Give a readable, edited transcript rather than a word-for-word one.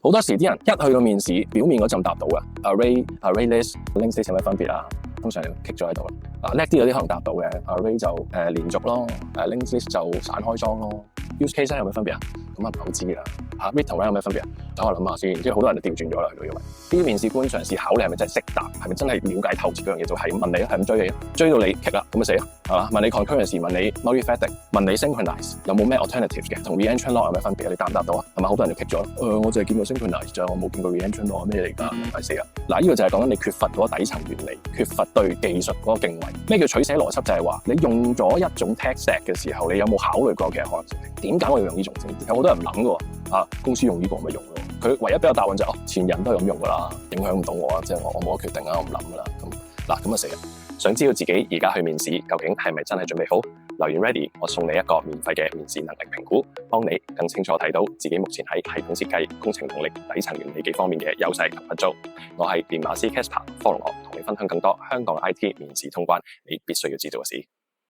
好多時啲人一去到面試，表面嗰陣答到嘅，array list、linked list 有咩分別啊？通常棘咗喺度啦。叻啲嗰啲可能答到嘅，array 就連續咯，linked list 就散開裝咯。use case 有咩分別啊？咁唔係好知啦。read 同 write 有咩分別啊？等我諗下先。即係好多人就調轉咗啦，佢以為啲面試官嘗試考你係咪真係識答，係咪真係了解透徹嗰樣嘢，就係咁問你，係咁追你，追到你棘啦，咁咪死啦，係嘛？問你 concurrency，問你 multi-threading，問你 synchronize， 有冇咩 alternative 嘅？同 re-entrant log 有咩分別啊？你答唔答到啊？係咪好多人就棘咗？我淨係見過 synchronize 咋，我冇見過 re-entrant log 咩嚟㗎？咪死啦！嗱，呢個就係講緊你缺乏嗰個底層原理，缺乏對技術嗰個敬畏。咩叫取捨邏輯？就係話你用咗一種 tech stack 嘅時候，你有冇考慮過其實可能性？點解我要用呢種先？有好多人唔諗㗎喎。公司用呢個咪用咯。佢唯一俾我答案就係前人都係咁用㗎啦，影響唔到我啊，即係我冇得決定啊，我唔諗㗎啦。咁啊死啦！想知道自己而家去面試究竟係咪真係準備好？留言 ready， 我送你一個免費嘅面試能力評估，幫你更清楚睇到自己目前喺系統設計、工程動力、底層原理幾方面嘅優勢同不足。我係電馬師 Casper，follow 我，同你分享更多香港 IT 面試通關你必須要知道嘅事。